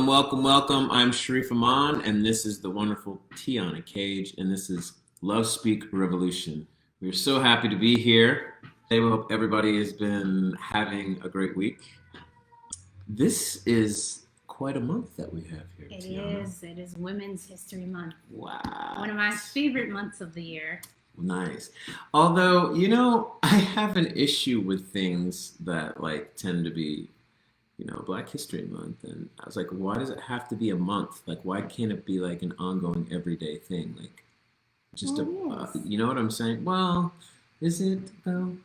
Welcome, welcome. I'm Sharif Iman, and this is the wonderful Tea on a Cage, and this is Love Speak Revolution. We're so happy to be here. I hope everybody has been having a great week. This is quite a month that we have here. It is. It is Women's History Month. Wow. One of my favorite months of the year. Nice. Although, I have an issue with things that tend to be Black History Month, and I was like, why does it have to be a month? Like, why can't it be like an ongoing everyday thing? Like, just you know what I'm saying? Well, is it though?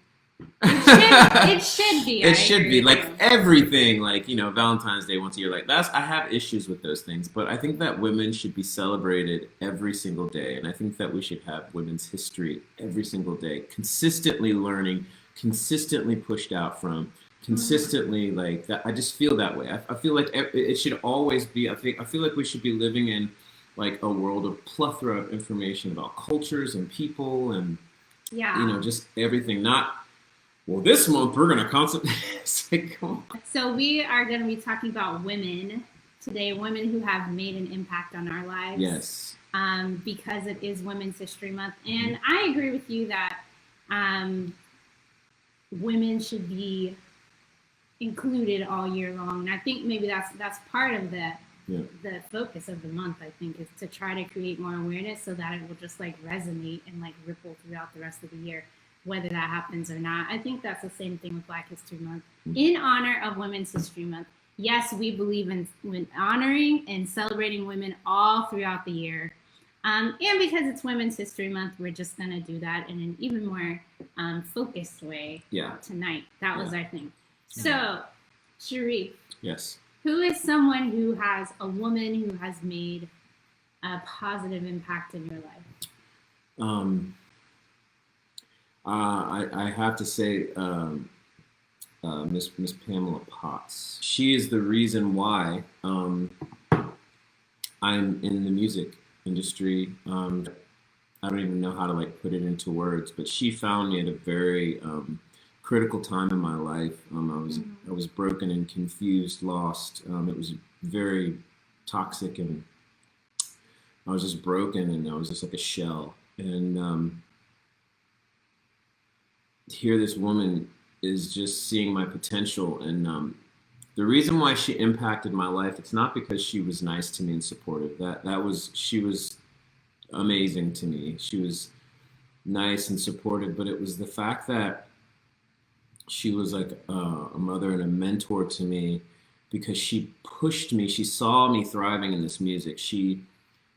It should be. It should be like everything. Like Valentine's Day once a year. Like I have issues with those things, but I think that women should be celebrated every single day, and I think that we should have women's history every single day, consistently learning, consistently pushed out from. Consistently like that. I just feel that way. I feel like it should always be. I feel like we should be living in like a world of plethora of information about cultures and people and just everything. Not well. This month we're gonna concentrate. So we are going to be talking about women today. Women who have made an impact on our lives. Yes. Because it is Women's History Month, and I agree with you that women should be included all year long, and I think maybe that's part of the focus of the month. I think is to try to create more awareness so that it will just like resonate and like ripple throughout the rest of the year, whether that happens or not. I think that's the same thing with Black History Month. In honor of Women's History Month, yes, we believe in honoring and celebrating women all throughout the year. And because it's Women's History Month, we're just going to do that in an even more focused way tonight. That was our thing. So, Sharif. Yes. Who is someone who has a woman who has made a positive impact in your life? I have to say, Miss Pamela Potts. She is the reason why I'm in the music industry. I don't even know how to put it into words, but she found me at a very critical time in my life. I was broken and confused, lost. It was very toxic, and I was just broken, and I was just like a shell. And here, this woman is just seeing my potential, and the reason why she impacted my life, it's not because she was nice to me and supportive. She was amazing to me. She was nice and supportive, but it was the fact that she was like a mother and a mentor to me, because she pushed me. She saw me thriving in this music. She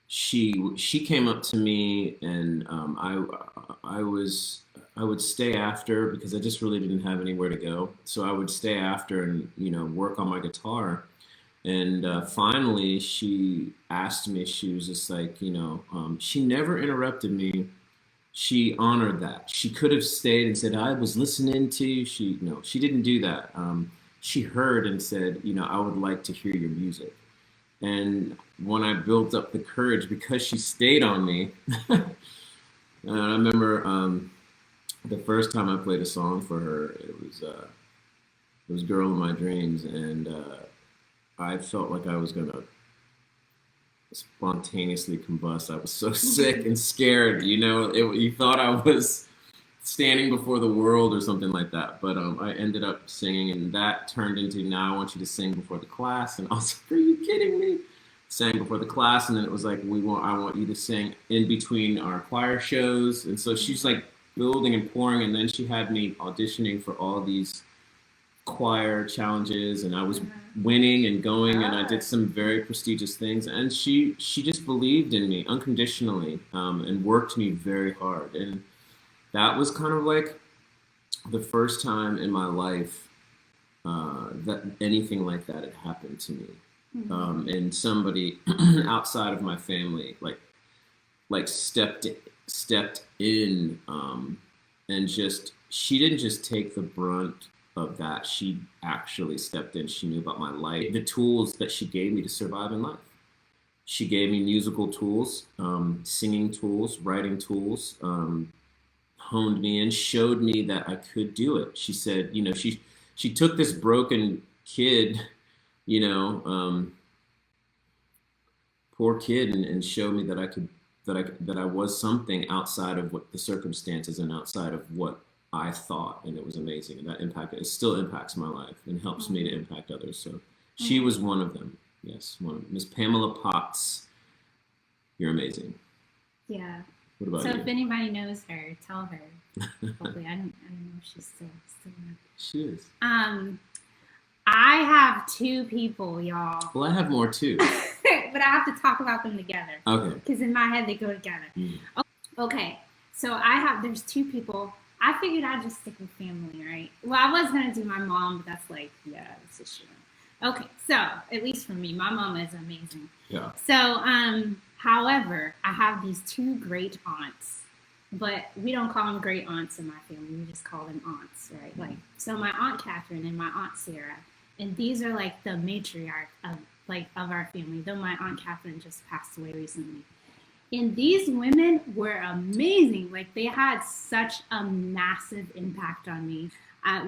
came up to me, and I would stay after, because I just really didn't have anywhere to go. So I would stay after and work on my guitar. And finally, she asked me. She was just like, she never interrupted me. She honored that. She could have stayed and said, I was listening to you. She didn't do that. She heard and said, I would like to hear your music. And when I built up the courage, because she stayed on me, I remember the first time I played a song for her, it was Girl in My Dreams, and I felt like I was gonna spontaneously combust. I was so sick and scared, you thought I was standing before the world or something like that. But I ended up singing, and that turned into, now I want you to sing before the class. And I was like, are you kidding me? Sang before the class, and then it was like, I want you to sing in between our choir shows. And so she's like building and pouring, and then she had me auditioning for all these choir challenges, and I was winning and going, and I did some very prestigious things, and she just believed in me unconditionally, and worked me very hard. And that was kind of like the first time in my life that anything like that had happened to me. And somebody outside of my family stepped in, and she didn't just take the brunt of that. She actually stepped in. She knew about my life, the tools that she gave me to survive in life. She gave me musical tools, singing tools, writing tools, honed me in, showed me that I could do it. She said, she took this broken kid, poor kid and showed me that I was something outside of what the circumstances and outside of what I thought, and it was amazing. And that it still impacts my life and helps me to impact others. So she was one of them. Yes, one of Miss Pamela Potts. You're amazing. Yeah. What about you? So if anybody knows her, tell her. Hopefully, I don't know if she's still there. She is. I have two people, y'all. Well, I have more too. But I have to talk about them together. Okay. Because in my head they go together. Okay. So there's two people. I figured I'd just stick with family, right? Well, I was gonna do my mom, but that's like, yeah, it's a shit. Okay, so at least for me, my mom is amazing. Yeah. So, however, I have these two great aunts, but we don't call them great aunts in my family. We just call them aunts, right? Like, so my Aunt Catherine and my Aunt Sarah, and these are like the matriarch of our family. Though my Aunt Catherine just passed away recently. And these women were amazing. Like, they had such a massive impact on me.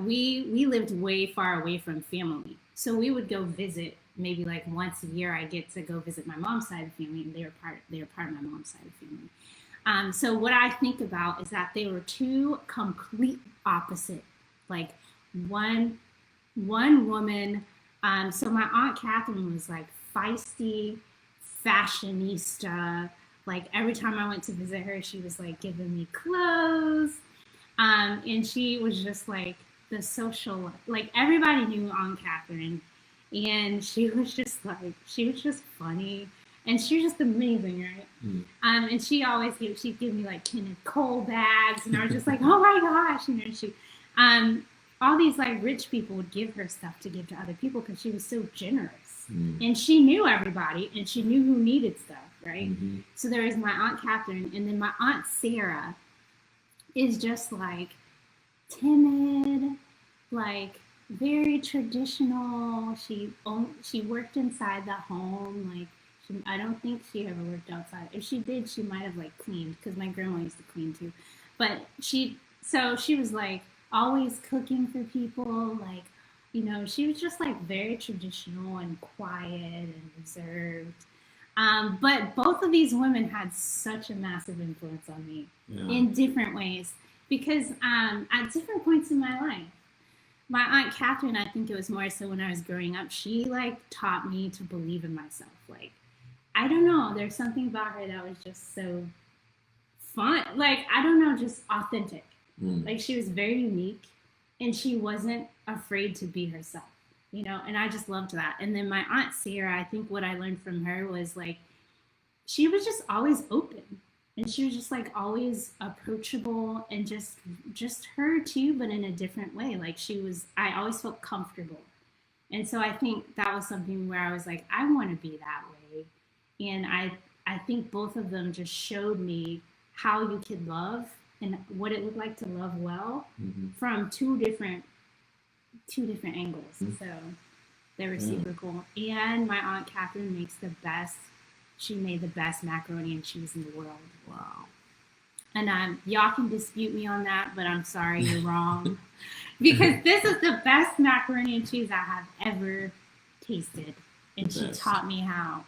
We lived way far away from family. So we would go visit maybe like once a year. I get to go visit my mom's side of the family, and they were part of my mom's side of the family. So what I think about is that they were two complete opposite. Like one woman. So my Aunt Catherine was like feisty, fashionista. Like every time I went to visit her, she was like giving me clothes. And she was just like the social, like everybody knew Aunt Catherine. And she was just funny. And she was just amazing, right? And she'd give me like Kenneth Cole bags. And I was just like, oh my gosh. And all these like rich people would give her stuff to give to other people because she was so generous. And she knew everybody, and she knew who needed stuff, right? So there was my Aunt Catherine, and then my Aunt Sarah is just like timid, like very traditional. She worked inside the home. Like I don't think she ever worked outside. If she did, she might have like cleaned, because my grandma used to clean too. But she was like always cooking for people. Like, you know, she was just like very traditional and quiet and reserved. But both of these women had such a massive influence on me in different ways, because at different points in my life. My Aunt Catherine, I think it was more so when I was growing up, she like taught me to believe in myself. Like, I don't know, there's something about her that was just so fun. Like, I don't know, just authentic. Like, she was very unique, and she wasn't afraid to be herself, you know, and I just loved that. And then my Aunt Sarah, I think what I learned from her was like, she was just always open, and she was just like always approachable, and just her too, but in a different way. Like, I always felt comfortable. And so I think that was something where I was like, I want to be that way. And I think both of them just showed me how you could love and what it looked like to love well from two different angles. So they're reciprocal. And my Aunt Catherine she made the best macaroni and cheese in the world. Wow. And y'all can dispute me on that, but I'm sorry, you're wrong. Because this is the best macaroni and cheese I have ever tasted. And she taught me how.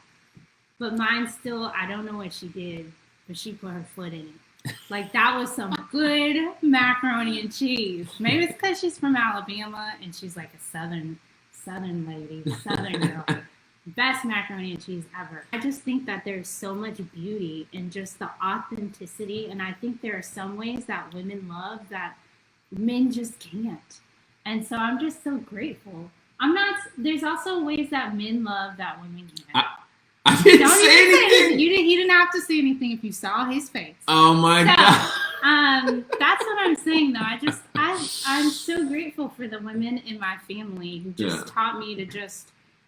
But mine still, I don't know what she did, but she put her foot in it. Like, that was some good macaroni and cheese. Maybe it's because she's from Alabama and she's like a southern lady, southern girl. Best macaroni and cheese ever. I just think that there's so much beauty in just the authenticity, and I think there are some ways that women love that men just can't. And so I'm just so grateful. There's also ways that men love that women can't. I didn't say anything. You didn't have to say anything if you saw his face. Oh my God. That's what I'm saying though. I'm so grateful for the women in my family who just taught me to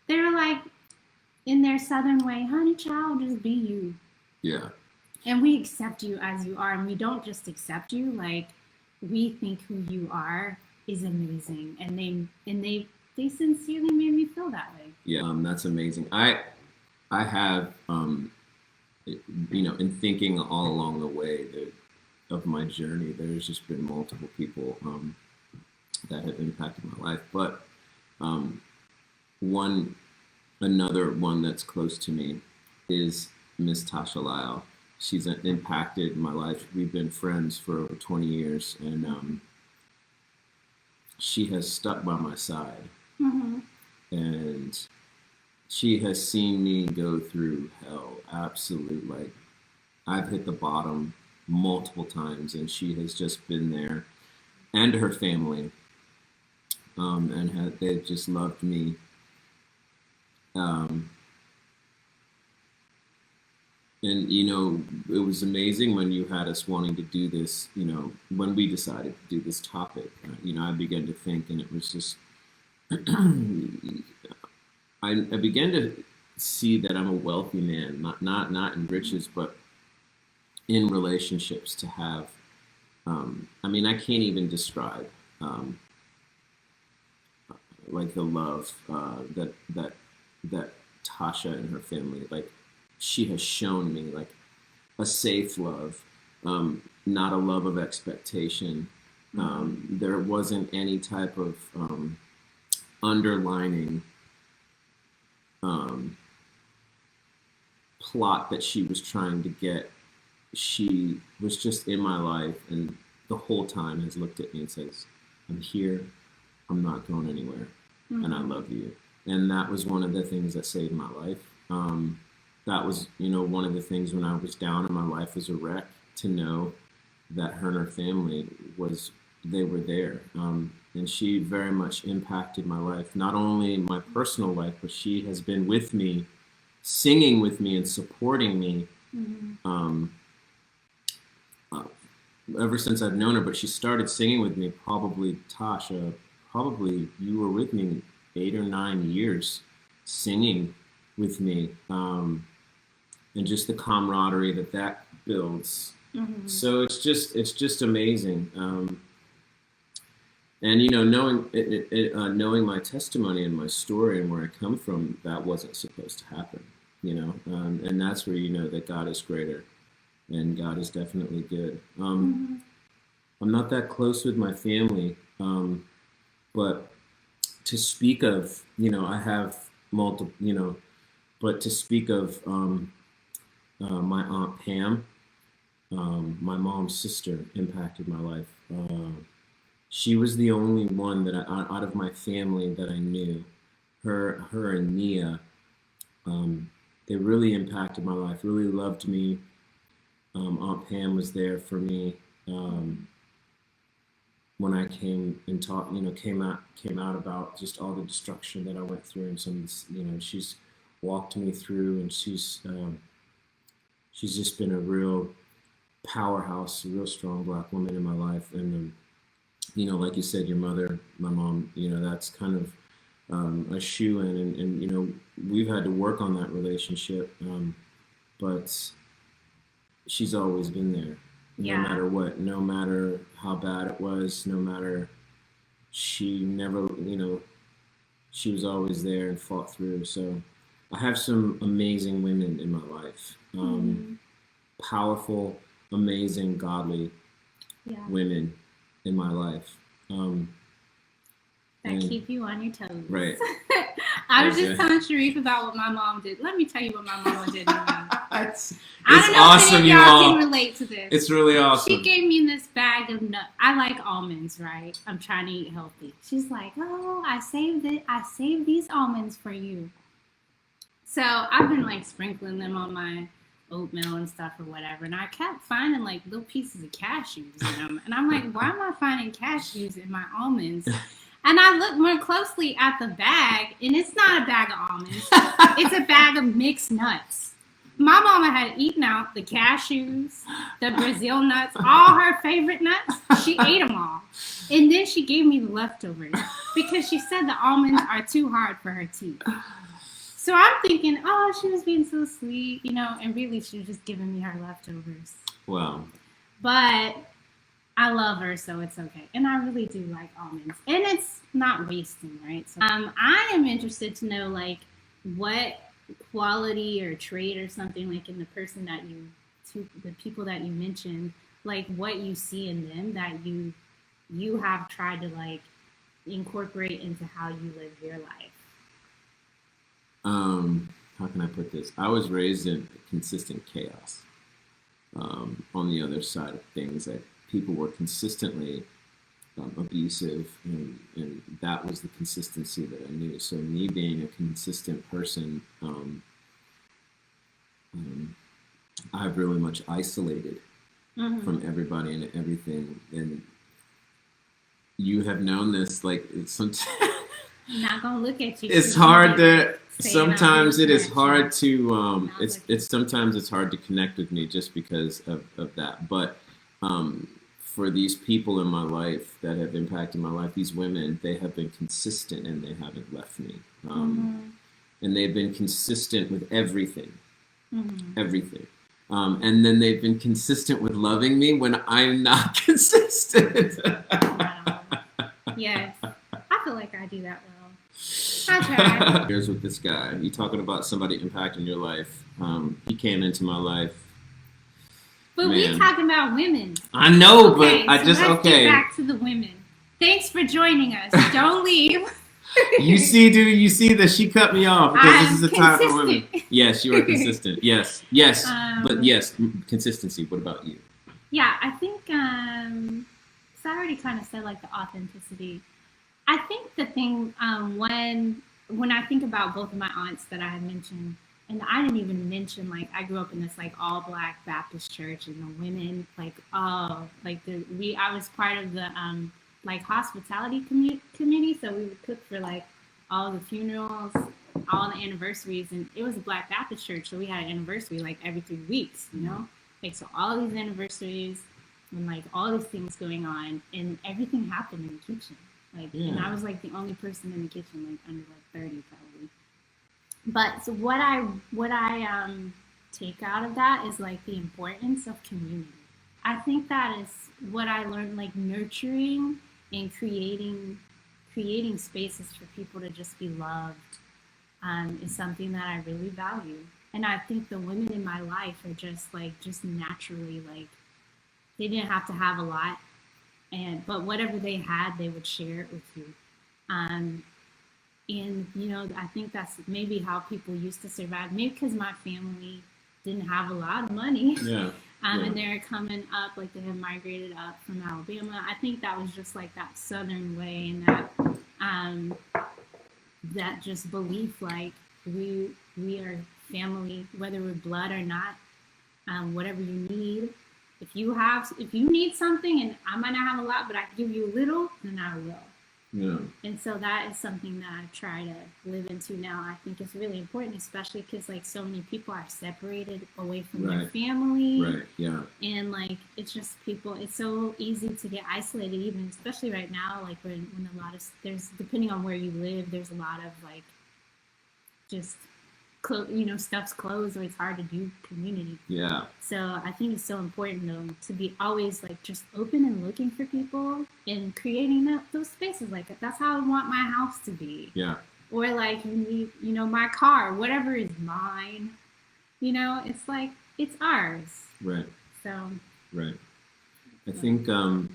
they were like, in their southern way, honey child, just be you. Yeah. And we accept you as you are, and we don't just accept you, like, we think who you are is amazing. And they sincerely made me feel that way. Yeah, that's amazing. I have, you know, in thinking all along the way of my journey, there's just been multiple people that have impacted my life. But another one that's close to me is Miss Tasha Lyle. She's impacted my life. We've been friends for over 20 years, and she has stuck by my side. Mm-hmm. And she has seen me go through hell. Absolute, like, I've hit the bottom multiple times, and she has just been there, and her family, and they've just loved me. Um, and it was amazing when you had us wanting to do this. When we decided to do this topic, I began to think, and it was just I began to see that I'm a wealthy man, not in riches, but in relationships to have. I can't even describe um, like the love that Tasha and her family, like, she has shown me, like, a safe love, not a love of expectation. There wasn't any type of underlining um, plot that she was trying to get. She was just in my life, and the whole time has looked at me and says, "I'm here. I'm not going anywhere, and I love you." And that was one of the things that saved my life. That was, one of the things when I was down in my life as a wreck, to know that her and her family they were there. And she very much impacted my life, not only my personal life, but she has been with me, singing with me and supporting me uh, ever since I've known her. But she started singing with me, probably, Tasha, probably you were with me 8 or 9 years, singing with me, and just the camaraderie that builds. So it's just amazing. And knowing my testimony and my story and where I come from, that wasn't supposed to happen. And that's where you know that God is greater, and God is definitely good. I'm not that close with my family, but to speak of, I have multiple, but to speak of my Aunt Pam, my mom's sister, impacted my life. She was the only one that out of my family that I knew. Her and Nia, they really impacted my life. Really loved me. Aunt Pam was there for me when I came and talked. Came out about just all the destruction that I went through, and some, she's walked me through, and she's just been a real powerhouse, a real strong Black woman in my life. And like you said, your mother, my mom, that's kind of a shoe in, and we've had to work on that relationship, but she's always been there, no matter what, no matter how bad it was, no matter, she never, she was always there and fought through. So I have some amazing women in my life, powerful, amazing, godly women in my life. That keep you on your toes. Right. I was just telling Sharif about what my mom did. Let me tell you what my mom did. It's I don't know awesome, if y'all can relate to this. It's really awesome. She gave me this bag of nuts. I like almonds, right? I'm trying to eat healthy. She's like, "Oh, I saved it. I saved these almonds for you." So I've been like sprinkling them on my oatmeal and stuff or whatever, and I kept finding like little pieces of cashews in them, and I'm like, "Why am I finding cashews in my almonds?" And I looked more closely at the bag, and it's not a bag of almonds. It's a bag of mixed nuts. My mama had eaten out the cashews, the Brazil nuts, all her favorite nuts. She ate them all. And then she gave me the leftovers because she said the almonds are too hard for her teeth. So I'm thinking, oh, she was being so sweet, and really she was just giving me her leftovers. Wow. But I love her, so it's okay. And I really do like almonds. And it's not wasting, right? So I am interested to know, like, what quality or trait or something, like, in the person that the people that you mentioned, like, what you see in them that you have tried to, like, incorporate into how you live your life. how can I put this? I was raised in consistent chaos. On the other side of things, that people were consistently abusive, and that was the consistency that I knew. So me being a consistent person, I've really much isolated from everybody and everything. And you have known this, like sometimes. I'm not gonna look at you. It's hard to. Sometimes it is hard to. It's sometimes it's hard to connect with me just because of that. But for these people in my life that have impacted my life, these women, they have been consistent and they haven't left me. And they've been consistent with everything, everything. And then they've been consistent with loving me when I'm not consistent. Yes, I feel like I do that well. I try. Here's with this guy. You talking about somebody impacting your life. He came into my life. But we talking about women. I know, okay, but I just let's get back to the women. Thanks for joining us. Don't leave. You see, dude. You see that she cut me off because this is a time for women. Yes, you are consistent. Yes, but yes, consistency. What about you? Yeah, I think. So I already kind of said like the authenticity. I think the thing when I think about both of my aunts that I had mentioned, and I didn't even mention like I grew up in this like all Black Baptist church, and the women I was part of the like hospitality committee, so we would cook for like all the funerals, all the anniversaries, and it was a Black Baptist church, so we had an anniversary like every 3 weeks, you know, like so all these anniversaries and like all these things going on, and everything happened in the kitchen. Like, and I was like the only person in the kitchen, like under like 30 probably. But so what I take out of that is like the importance of community. I think that is what I learned, like nurturing and creating spaces for people to just be loved is something that I really value. And I think the women in my life are just naturally like, they didn't have to have a lot. But whatever they had, they would share it with you. And you know, I think that's maybe how people used to survive. Maybe because my family didn't have a lot of money. And they're coming up, like they have migrated up from Alabama. I think that was just like that Southern way, and that just belief, like we are family, whether we're blood or not. Whatever you need. If you need something, and I might not have a lot, but I can give you a little, then I will. Yeah. And so that is something that I try to live into now. I think it's really important, especially because like so many people are separated away from their family. Right. Yeah. And like it's just people. It's so easy to get isolated, even especially right now. Like when a lot of there's depending on where you live, there's a lot of like just. Stuff's closed, or it's hard to do community. Yeah. So I think it's so important though to be always like just open and looking for people and creating those spaces. Like that's how I want my house to be. Yeah. Or like you need, my car, whatever is mine. It's like it's ours. Right. So. Right. I think I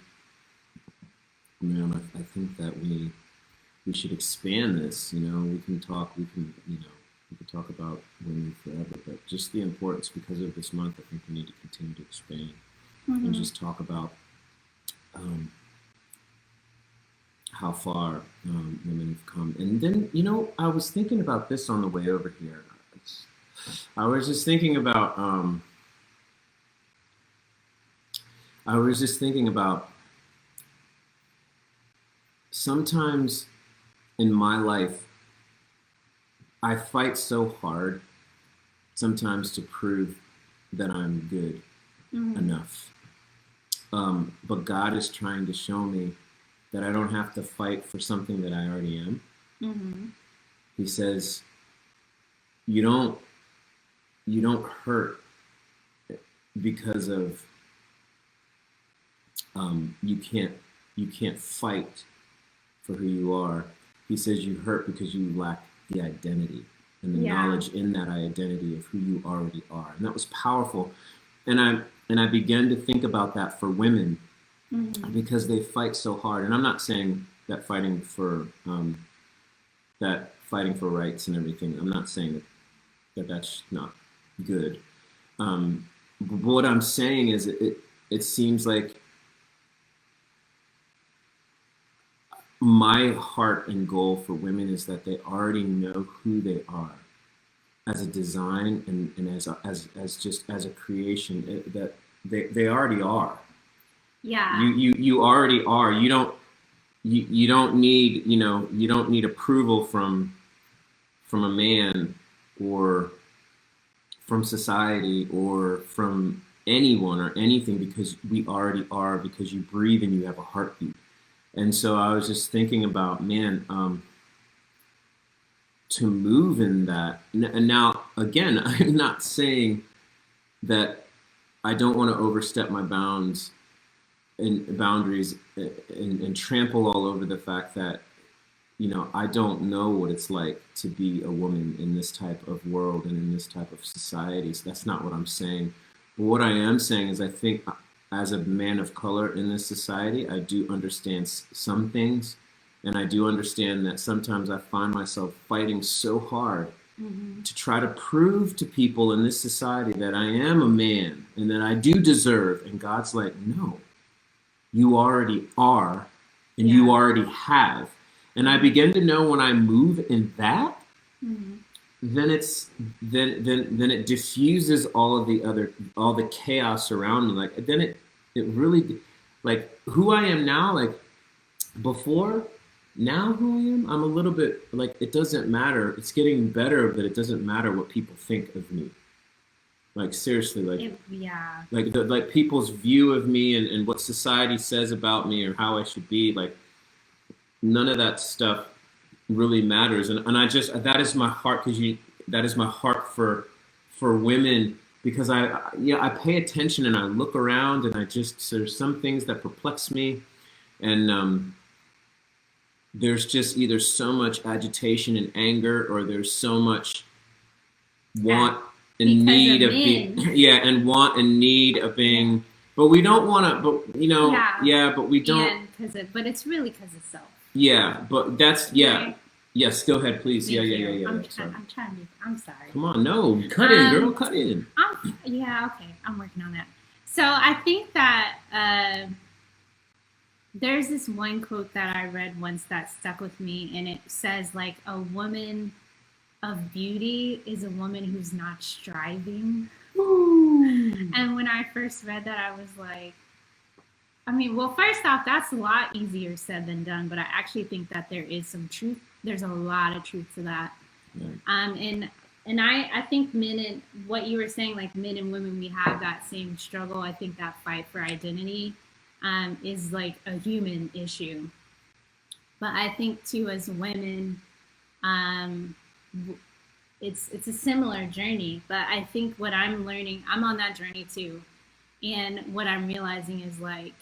think that we should expand this. We can talk. We can talk about women forever, but just the importance, because of this month, I think we need to continue to expand and just talk about how far women have come. And then, I was thinking about this on the way over here. I was just thinking about sometimes in my life, I fight so hard sometimes to prove that I'm good enough. But God is trying to show me that I don't have to fight for something that I already am. Mm-hmm. He says, you don't hurt because of you can't fight for who you are. He says you hurt because you lack the identity and the knowledge in that identity of who you already are. And that was powerful. And I began to think about that for women because they fight so hard. And I'm not saying that fighting for rights and everything, I'm not saying that that's not good. What I'm saying is it seems like my heart and goal for women is that they already know who they are as a design and as just as a creation, that they already are. Yeah. You already are. You don't need, you don't need approval from a man or from society or from anyone or anything, because we already are, because you breathe and you have a heartbeat. And so I was just thinking about, man, to move in that. And now, again, I'm not saying that I don't want to overstep my bounds and boundaries and trample all over the fact that, I don't know what it's like to be a woman in this type of world and in this type of society. So that's not what I'm saying. But what I am saying is, I think as a man of color in this society, I do understand some things. And I do understand that sometimes I find myself fighting so hard to try to prove to people in this society that I am a man and that I do deserve. And God's like, no, you already are, and you already have. And I begin to know, when I move in that, then it's then it diffuses all the chaos around me. Like, then it really, like, who I am now, like before, now who I am, I'm a little bit like, it doesn't matter. It's getting better, but it doesn't matter what people think of me. Like, seriously, like, Yeah. like people's view of me and what society says about me or how I should be, like, none of that stuff really matters. And I just, that is my heart, because that is my heart for women, because I pay attention and I look around, and I just, there's some things that perplex me. And there's just either so much agitation and anger, or there's so much want and need of being, and want and need of being, but we don't want to, but but we don't, but it's really because of self. Yeah, but that's, right? Yes, go ahead, please. Yeah. I'm trying to. I'm sorry. Come on, no, cut in, girl, cut in. Okay, I'm working on that. So I think that there's this one quote that I read once that stuck with me, and it says, like, a woman of beauty is a woman who's not striving. Ooh. And when I first read that, I was like, I mean, well, first off, that's a lot easier said than done, but I actually think that there is some truth. There's a lot of truth to that. Right. And I think men, and what you were saying, like, men and women, we have that same struggle. I think that fight for identity is like a human issue. But I think too, as women, it's a similar journey. But I think what I'm learning, I'm on that journey too. And what I'm realizing is, like,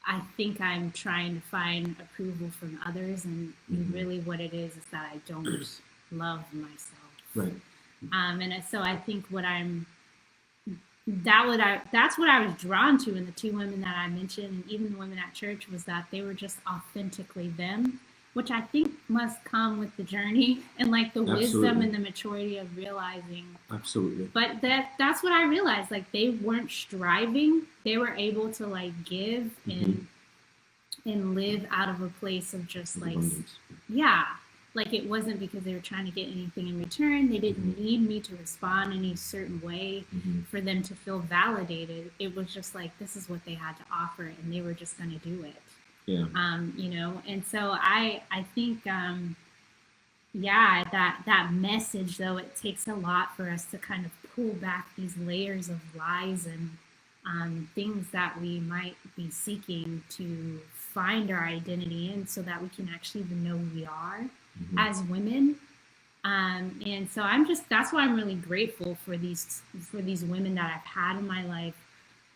I think I'm trying to find approval from others, and really what it is that I don't love myself. Right. And so I think that's what I was drawn to in the two women that I mentioned, and even the women at church, was that they were just authentically them, which I think must come with the journey and, like, the wisdom and the maturity of realizing. Absolutely. But that's what I realized. Like, they weren't striving. They were able to, like, give and live out of a place of just, like, abundance. Yeah. Like, it wasn't because they were trying to get anything in return. They didn't need me to respond any certain way for them to feel validated. It was just like, this is what they had to offer, and they were just going to do it. Yeah. And so I think, that message, though, it takes a lot for us to kind of pull back these layers of lies and things that we might be seeking to find our identity in, so that we can actually even know who we are as women. And so that's why I'm really grateful for these women that I've had in my life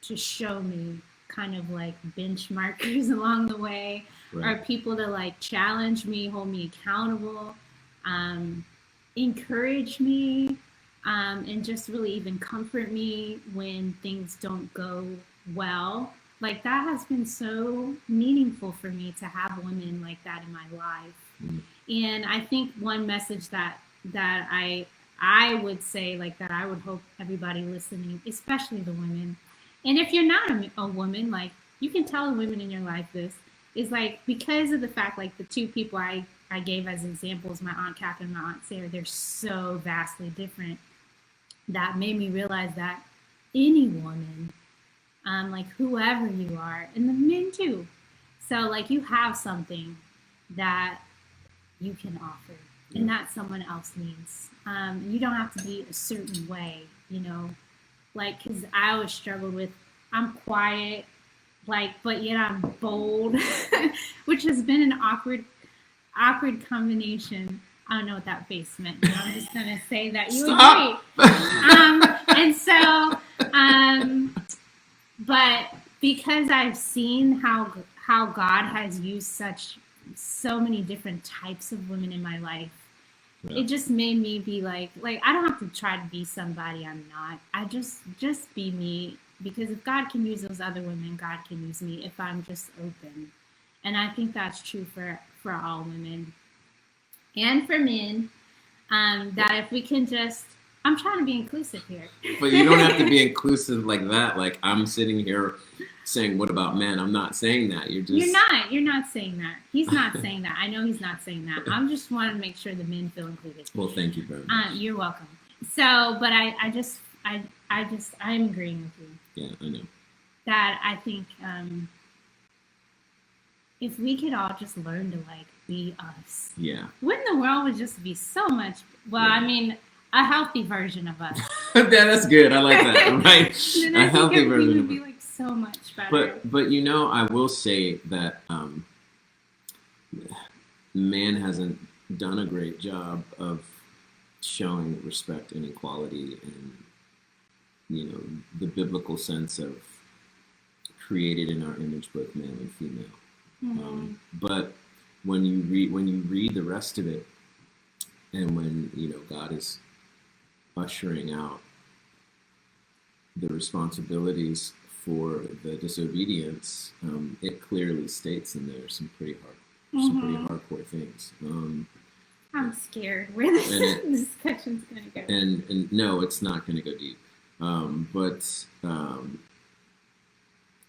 to show me kind of like benchmarkers along the way, right, or people to, like, challenge me, hold me accountable, encourage me, and just really even comfort me when things don't go well. Like, that has been so meaningful for me to have women like that in my life. And I think one message that I I would say like that. I would hope everybody listening, especially the women, and if you're not a woman, like you can tell the women in your life this is like because of the fact like the two people I gave as examples, my aunt Catherine and my aunt Sarah, they're so vastly different. That made me realize that any woman, like whoever you are, and the men too. So like you have something that you can offer and that someone else needs. You don't have to be a certain way, you know, like because I always struggled with I'm quiet, like but yet I'm bold, which has been an awkward combination. I don't know what that face meant, but I'm just gonna say that you Stop. agree. And so, but because I've seen how God has used so many different types of women in my life, it just made me be like I don't have to try to be somebody I'm not. I just be me because if God can use those other women, God can use me if I'm just open. And I think that's true for all women and for men. That if we can just, I'm trying to be inclusive here. But you don't have to be inclusive like that. Like I'm sitting here saying, "What about men?" I'm not saying that. You're not saying that. He's not saying that. I know he's not saying that. I'm just wanting to make sure the men feel included. Well, thank you very much. You're welcome. So, but I'm agreeing with you. Yeah, I know. That I think if we could all just learn to like be us. Yeah. Wouldn't the world would just be so much, I mean, a healthy version of us. Yeah, that's good. I like that. Right? A healthy version would be like so much better. But you know, I will say that man hasn't done a great job of showing respect and equality and, you know, the biblical sense of created in our image, both male and female. Mm-hmm. But when you read the rest of it, and when, you know, God is ushering out the responsibilities for the disobedience, it clearly states in there some pretty hardcore things. I'm scared where this discussion's going to go. And no, it's not going to go deep.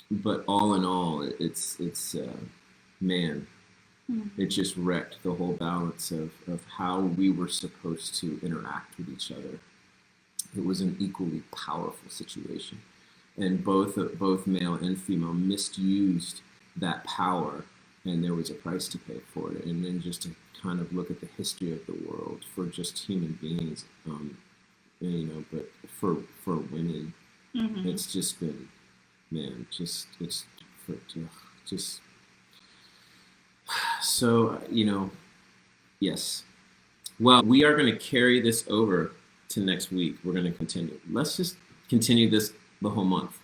But all in all, it's man. Mm-hmm. It just wrecked the whole balance of how we were supposed to interact with each other. It was an equally powerful situation, and both male and female misused that power, and there was a price to pay for it. And then just to kind of look at the history of the world for just human beings, you know, but for women, mm-hmm. It's just been, man, just so, you know, yes. Well, we are going to carry this over to next week. We're going to continue. Let's just continue this the whole month.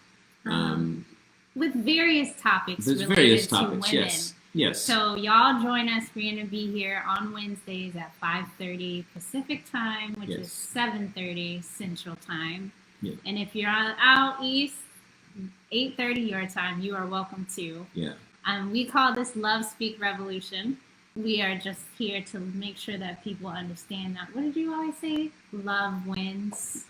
With various topics related to women. Yes. So y'all join us. We're going to be here on Wednesdays at 5:30 Pacific time, which is 7:30 Central time. Yeah. And if you're out east, 8:30 your time, you are welcome to. Yeah. We call this Love Speak Revolution. We are just here to make sure that people understand that. What did you always say? Love wins.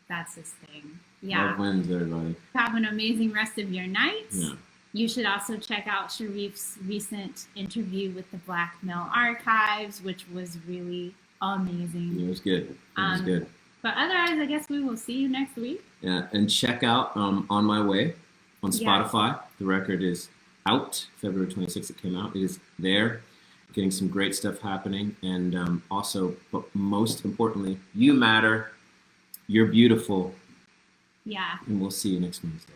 That's his thing. Yeah. Love wins, everybody. Have an amazing rest of your night. Yeah. You should also check out Sharif's recent interview with the Black Male Archives, which was really amazing. It was good. It was good. But otherwise, I guess we will see you next week. Yeah, and check out On My Way on Spotify. Yes. The record is out. February 26th it came out. It is there. Getting some great stuff happening. And also, but most importantly, you matter. You're beautiful. Yeah. And we'll see you next Wednesday.